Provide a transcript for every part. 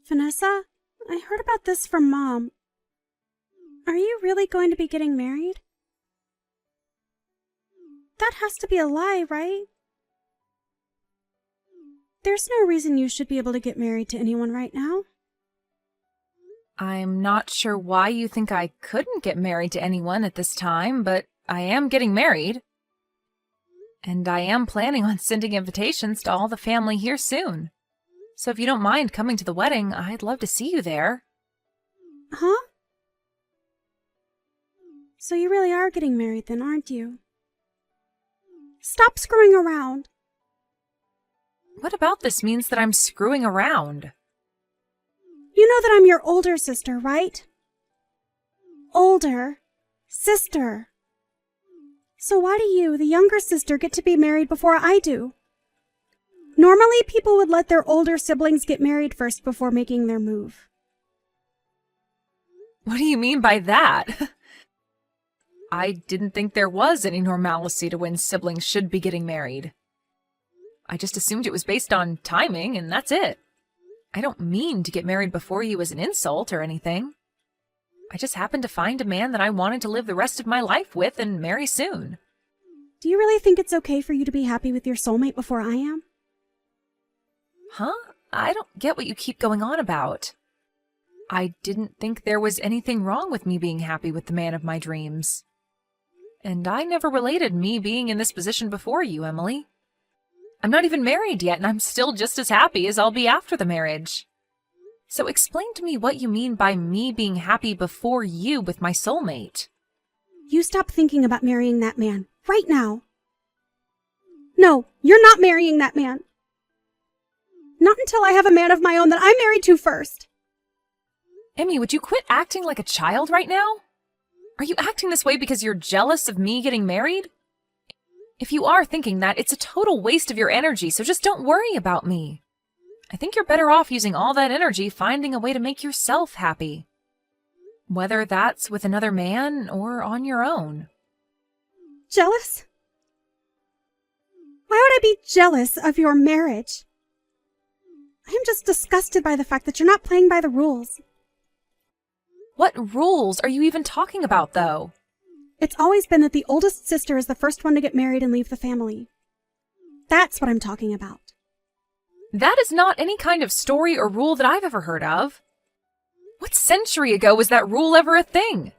Vanessa, I heard about this from Mom. Are you really going to be getting married? That has to be a lie, right? There's no reason you should be able to get married to anyone right now. I'm not sure why you think I couldn't get married to anyone at this time, but I am getting married. And I am planning on sending invitations to all the family here soon. So if you don't mind coming to the wedding, I'd love to see you there. Huh? So you really are getting married then, aren't you? Stop screwing around. What about this means that I'm screwing around? You know that I'm your older sister, right? Older sister. So why do you, the younger sister, get to be married before I do? Normally, people would let their older siblings get married first before making their move. What do you mean by that? I didn't think there was any normalcy to when siblings should be getting married. I just assumed it was based on timing, and that's it. I don't mean to get married before you as an insult or anything. I just happened to find a man that I wanted to live the rest of my life with and marry soon. Do you really think it's okay for you to be happy with your soulmate before I am? Huh? I don't get what you keep going on about. I didn't think there was anything wrong with me being happy with the man of my dreams. And I never related me being in this position before you, Emily. I'm not even married yet, and I'm still just as happy as I'll be after the marriage. So explain to me what you mean by me being happy before you with my soulmate. You stop thinking about marrying that man, right now. No, you're not marrying that man. Not until I have a man of my own that I'm married to first. Emmy, would you quit acting like a child right now? Are you acting this way because you're jealous of me getting married? If you are thinking that, it's a total waste of your energy, so just don't worry about me. I think you're better off using all that energy finding a way to make yourself happy. Whether that's with another man or on your own. Jealous? Why would I be jealous of your marriage? I am just disgusted by the fact that you're not playing by the rules. What rules are you even talking about, though? It's always been that the oldest sister is the first one to get married and leave the family. That's what I'm talking about. That is not any kind of story or rule that I've ever heard of. What century ago was that rule ever a thing?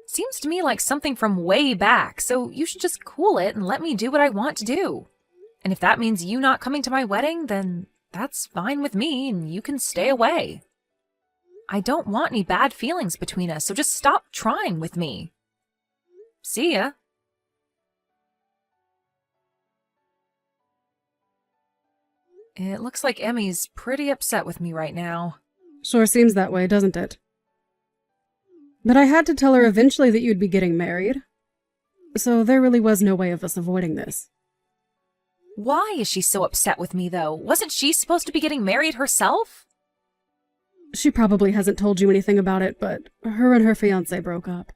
Seems to me like something from way back, so you should just cool it and let me do what I want to do. And if that means you not coming to my wedding, then that's fine with me and you can stay away. I don't want any bad feelings between us, so just stop trying with me. See ya. It looks like Emmy's pretty upset with me right now. Sure seems that way, doesn't it? But I had to tell her eventually that you'd be getting married. So there really was no way of us avoiding this. Why is she so upset with me, though? Wasn't she supposed to be getting married herself? She probably hasn't told you anything about it, but her and her fiancé broke up.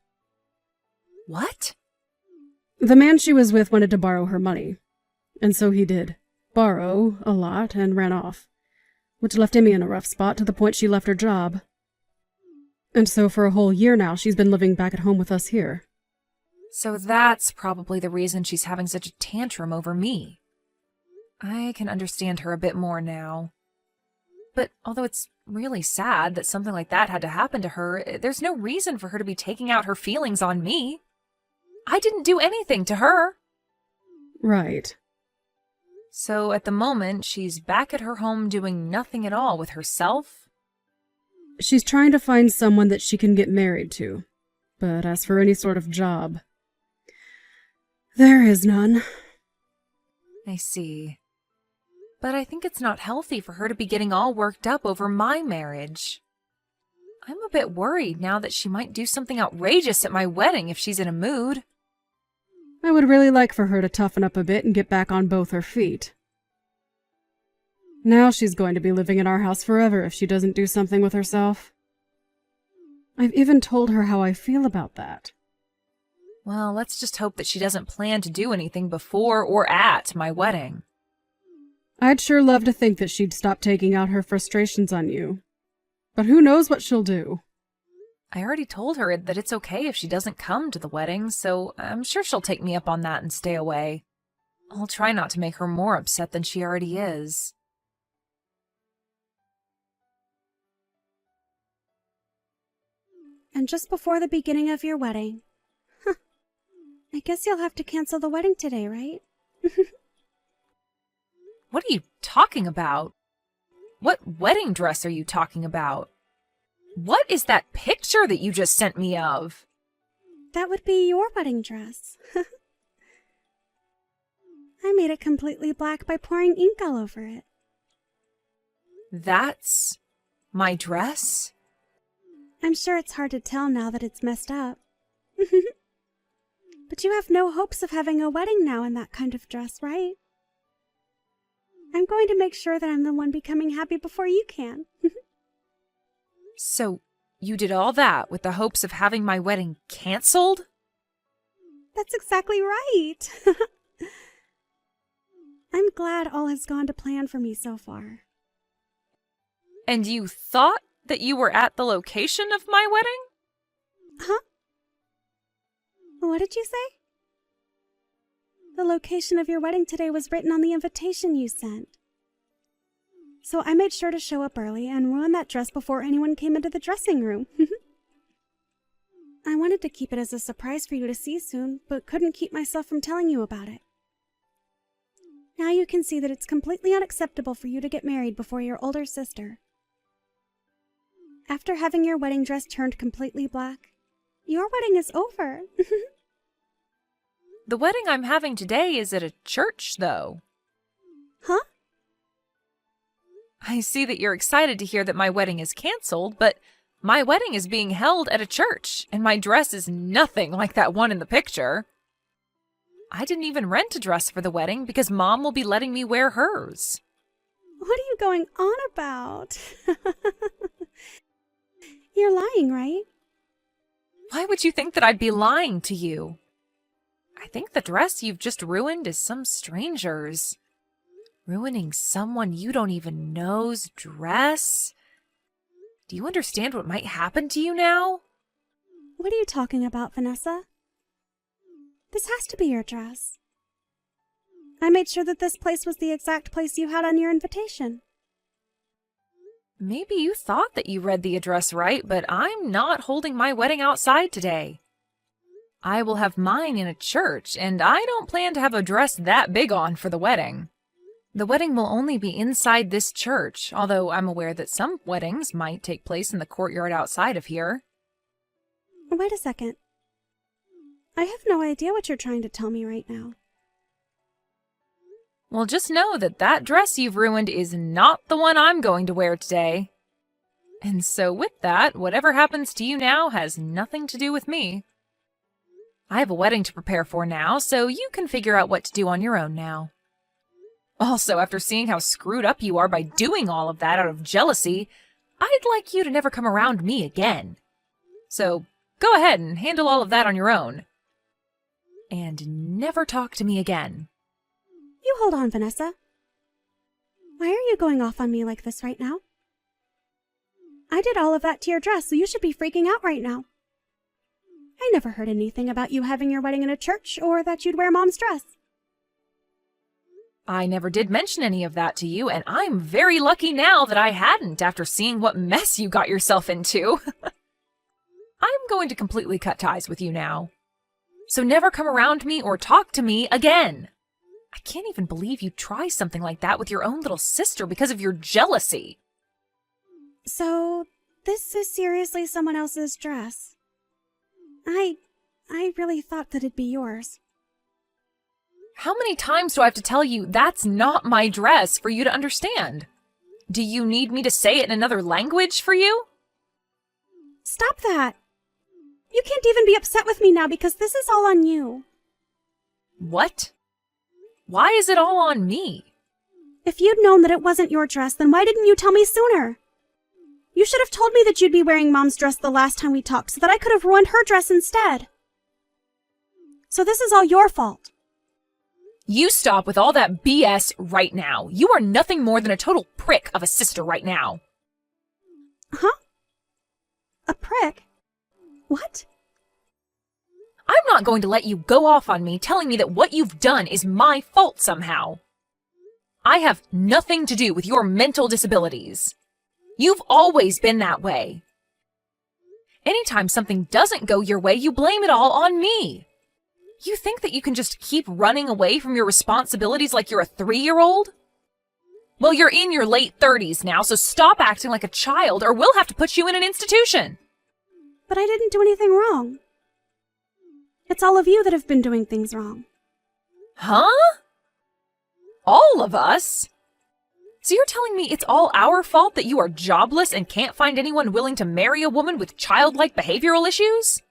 What? The man she was with wanted to borrow her money. And so he did. Borrow a lot and ran off. Which left Emmy in a rough spot to the point she left her job. And so for a whole year now, she's been living back at home with us here. So that's probably the reason she's having such a tantrum over me. I can understand her a bit more now. But although it's really sad that something like that had to happen to her, there's no reason for her to be taking out her feelings on me. I didn't do anything to her. Right. So at the moment, she's back at her home doing nothing at all with herself? She's trying to find someone that she can get married to. But as for any sort of job, there is none. I see. But I think it's not healthy for her to be getting all worked up over my marriage. I'm a bit worried now that she might do something outrageous at my wedding if she's in a mood. I would really like for her to toughen up a bit and get back on both her feet. Now she's going to be living in our house forever if she doesn't do something with herself. I've even told her how I feel about that. Well, let's just hope that she doesn't plan to do anything before or at my wedding. I'd sure love to think that she'd stop taking out her frustrations on you, But who knows what she'll do? I already told her that it's okay if she doesn't come to the wedding, so I'm sure she'll take me up on that and stay away. I'll try not to make her more upset than she already is. And just before the beginning of your wedding. Huh. I guess you'll have to cancel the wedding today, right? What are you talking about? What wedding dress are you talking about? What is that picture that you just sent me of? That would be your wedding dress. I made it completely black by pouring ink all over it. That's my dress? I'm sure it's hard to tell now that it's messed up. But you have no hopes of having a wedding now in that kind of dress, right? I'm going to make sure that I'm the one becoming happy before you can. So, you did all that with the hopes of having my wedding canceled? That's exactly right. I'm glad all has gone to plan for me so far. And you thought that you were at the location of my wedding? Huh? What did you say? The location of your wedding today was written on the invitation you sent. So I made sure to show up early and ruin that dress before anyone came into the dressing room. I wanted to keep it as a surprise for you to see soon, but couldn't keep myself from telling you about it. Now you can see that it's completely unacceptable for you to get married before your older sister. After having your wedding dress turned completely black, your wedding is over. The wedding I'm having today is at a church, though. Huh? I see that you're excited to hear that my wedding is canceled, but my wedding is being held at a church, and my dress is nothing like that one in the picture. I didn't even rent a dress for the wedding because Mom will be letting me wear hers. What are you going on about? You're lying, right? Why would you think that I'd be lying to you? I think the dress you've just ruined is some stranger's. Ruining someone you don't even know's dress? Do you understand what might happen to you now? What are you talking about, Vanessa? This has to be your dress. I made sure that this place was the exact place you had on your invitation. Maybe you thought that you read the address right, but I'm not holding my wedding outside today. I will have mine in a church, and I don't plan to have a dress that big on for the wedding. The wedding will only be inside this church, although I'm aware that some weddings might take place in the courtyard outside of here. Wait a second. I have no idea what you're trying to tell me right now. Well, just know that that dress you've ruined is not the one I'm going to wear today. And so with that, whatever happens to you now has nothing to do with me. I have a wedding to prepare for now, so you can figure out what to do on your own now. Also, after seeing how screwed up you are by doing all of that out of jealousy, I'd like you to never come around me again. So, go ahead and handle all of that on your own. And never talk to me again. You hold on, Vanessa. Why are you going off on me like this right now? I did all of that to your dress, so you should be freaking out right now. I never heard anything about you having your wedding in a church or that you'd wear Mom's dress. I never did mention any of that to you, and I'm very lucky now that I hadn't after seeing what mess you got yourself into. I'm going to completely cut ties with you now. So never come around me or talk to me again. I can't even believe you'd try something like that with your own little sister because of your jealousy. So, this is seriously someone else's dress. I really thought that it'd be yours. How many times do I have to tell you that's not my dress for you to understand? Do you need me to say it in another language for you? Stop that! You can't even be upset with me now because this is all on you. What? Why is it all on me? If you'd known that it wasn't your dress, then why didn't you tell me sooner? You should have told me that you'd be wearing Mom's dress the last time we talked so that I could have ruined her dress instead. So this is all your fault. You stop with all that BS right now. You are nothing more than a total prick of a sister right now. Huh? A prick? What? I'm not going to let you go off on me telling me that what you've done is my fault somehow. I have nothing to do with your mental disabilities. You've always been that way. Anytime something doesn't go your way, you blame it all on me. You think that you can just keep running away from your responsibilities like you're a 3-year-old? Well, you're in your late 30s now, so stop acting like a child or we'll have to put you in an institution. But I didn't do anything wrong. It's all of you that have been doing things wrong. Huh? All of us? So you're telling me it's all our fault that you are jobless and can't find anyone willing to marry a woman with childlike behavioral issues?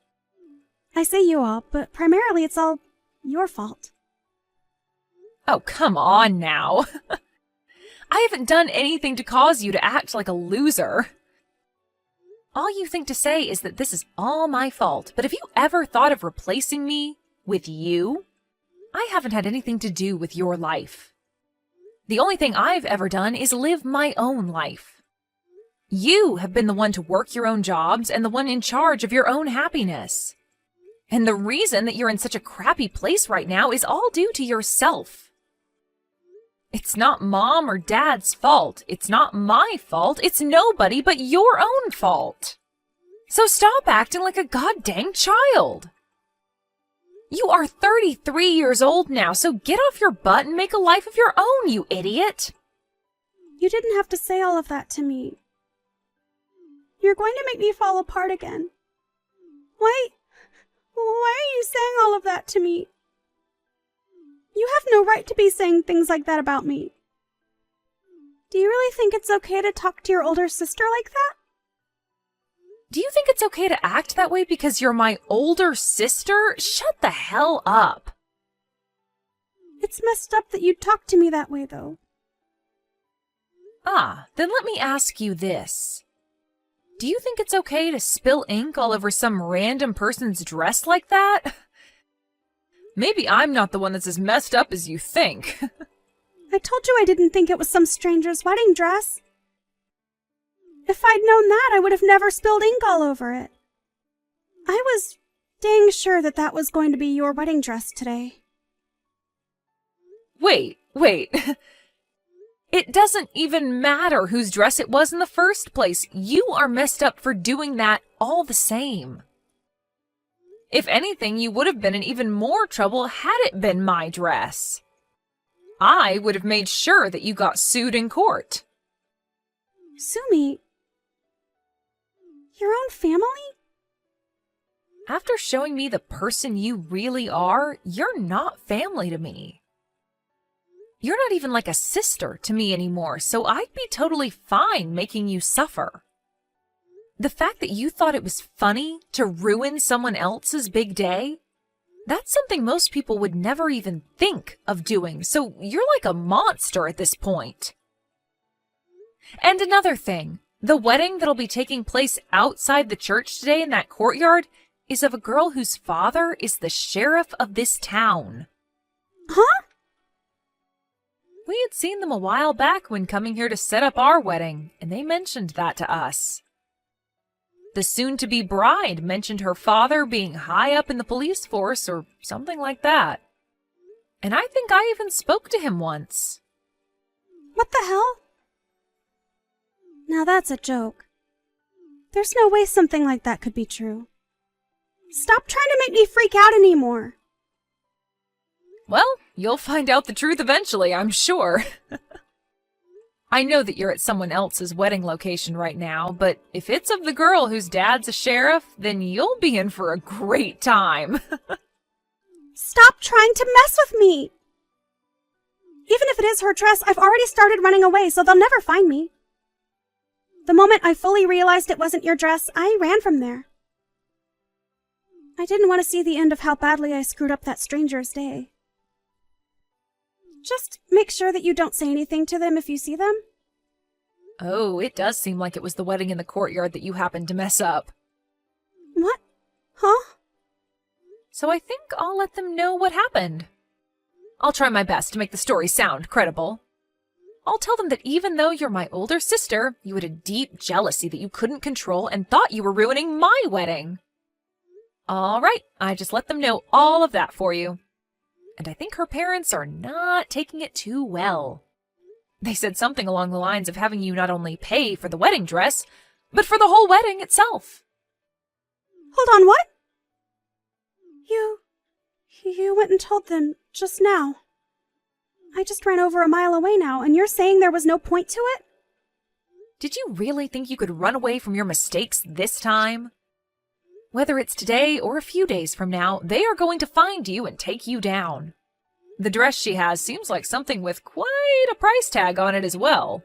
I say you all, but primarily it's all your fault. Oh, come on now. I haven't done anything to cause you to act like a loser. All you think to say is that this is all my fault, but have you ever thought of replacing me with you? I haven't had anything to do with your life. The only thing I've ever done is live my own life. You have been the one to work your own jobs and the one in charge of your own happiness. And the reason that you're in such a crappy place right now is all due to yourself. It's not Mom or Dad's fault. It's not my fault. It's nobody but your own fault. So stop acting like a goddamn child. You are 33 years old now, so get off your butt and make a life of your own, you idiot. You didn't have to say all of that to me. You're going to make me fall apart again. Why are you saying all of that to me? You have no right to be saying things like that about me. Do you really think it's okay to talk to your older sister like that? Do you think it's okay to act that way because you're my older sister? Shut the hell up. It's messed up that you talk to me that way, though. Then let me ask you this. Do you think it's okay to spill ink all over some random person's dress like that? Maybe I'm not the one that's as messed up as you think. I told you I didn't think it was some stranger's wedding dress. If I'd known that, I would have never spilled ink all over it. I was dang sure that that was going to be your wedding dress today. Wait. It doesn't even matter whose dress it was in the first place. You are messed up for doing that all the same. If anything, you would have been in even more trouble had it been my dress. I would have made sure that you got sued in court. Sue me? Your own family? After showing me the person you really are, you're not family to me. You're not even like a sister to me anymore, so I'd be totally fine making you suffer. The fact that you thought it was funny to ruin someone else's big day, that's something most people would never even think of doing, so you're like a monster at this point. And another thing, the wedding that'll be taking place outside the church today in that courtyard is of a girl whose father is the sheriff of this town. Huh? We had seen them a while back when coming here to set up our wedding, and they mentioned that to us. The soon-to-be bride mentioned her father being high up in the police force or something like that. And I think I even spoke to him once. What the hell? Now that's a joke. There's no way something like that could be true. Stop trying to make me freak out anymore. Well, you'll find out the truth eventually, I'm sure. I know that you're at someone else's wedding location right now, but if it's of the girl whose dad's a sheriff, then you'll be in for a great time. Stop trying to mess with me! Even if it is her dress, I've already started running away, so they'll never find me. The moment I fully realized it wasn't your dress, I ran from there. I didn't want to see the end of how badly I screwed up that stranger's day. Just make sure that you don't say anything to them if you see them. Oh, it does seem like it was the wedding in the courtyard that you happened to mess up. What? Huh? So I think I'll let them know what happened. I'll try my best to make the story sound credible. I'll tell them that even though you're my older sister, you had a deep jealousy that you couldn't control and thought you were ruining my wedding. All right, I just let them know all of that for you. And I think her parents are not taking it too well. They said something along the lines of having you not only pay for the wedding dress, but for the whole wedding itself. Hold on, what? You went and told them just now. I just ran over a mile away now, and you're saying there was no point to it? Did you really think you could run away from your mistakes this time? Whether it's today or a few days from now, they are going to find you and take you down. The dress she has seems like something with quite a price tag on it as well.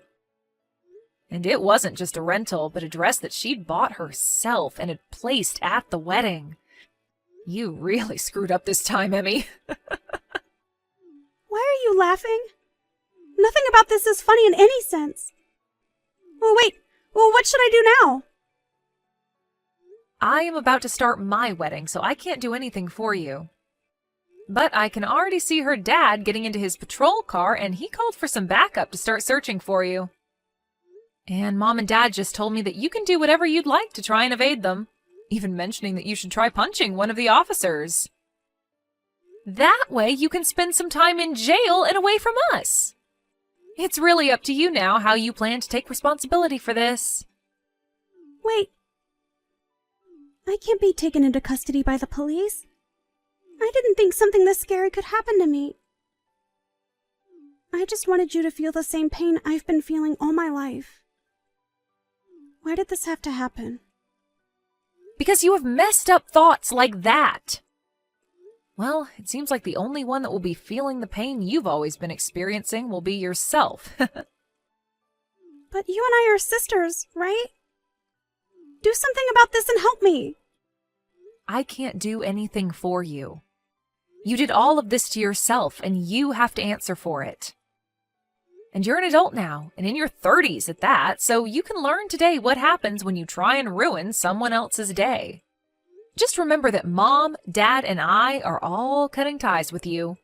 And it wasn't just a rental, but a dress that she'd bought herself and had placed at the wedding. You really screwed up this time, Emmy. Why are you laughing? Nothing about this is funny in any sense. Oh, wait. Well, what should I do now? I am about to start my wedding, so I can't do anything for you. But I can already see her dad getting into his patrol car, and he called for some backup to start searching for you. And Mom and Dad just told me that you can do whatever you'd like to try and evade them, even mentioning that you should try punching one of the officers. That way you can spend some time in jail and away from us. It's really up to you now how you plan to take responsibility for this. Wait. I can't be taken into custody by the police. I didn't think something this scary could happen to me. I just wanted you to feel the same pain I've been feeling all my life. Why did this have to happen? Because you have messed up thoughts like that. Well, it seems like the only one that will be feeling the pain you've always been experiencing will be yourself. But you and I are sisters, right? Do something about this and help me. I can't do anything for you. You did all of this to yourself, and you have to answer for it. And you're an adult now, and in your 30s at that, so you can learn today what happens when you try and ruin someone else's day. Just remember that Mom, Dad, and I are all cutting ties with you.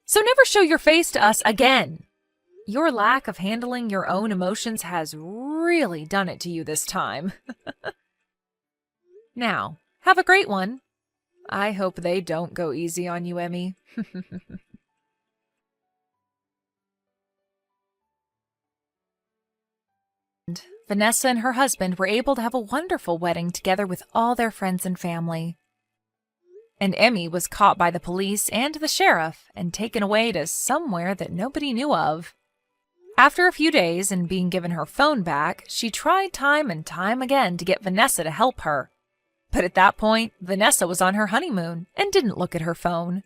So never show your face to us again. Your lack of handling your own emotions has really done it to you this time. Now, have a great one. I hope they don't go easy on you, Emmy. Vanessa and her husband were able to have a wonderful wedding together with all their friends and family. And Emmy was caught by the police and the sheriff and taken away to somewhere that nobody knew of. After a few days and being given her phone back, she tried time and time again to get Vanessa to help her. But at that point, Vanessa was on her honeymoon and didn't look at her phone.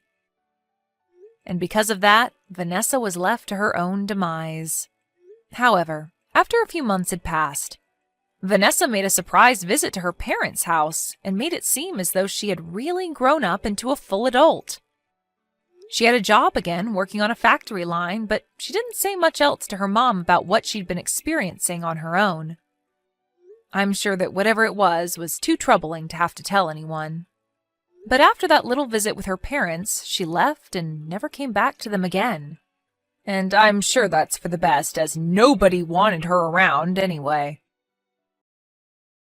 And because of that, Vanessa was left to her own demise. However, after a few months had passed, Vanessa made a surprise visit to her parents' house and made it seem as though she had really grown up into a full adult. She had a job again, working on a factory line, but she didn't say much else to her mom about what she'd been experiencing on her own. I'm sure that whatever it was too troubling to have to tell anyone. But after that little visit with her parents, she left and never came back to them again. And I'm sure that's for the best, as nobody wanted her around anyway.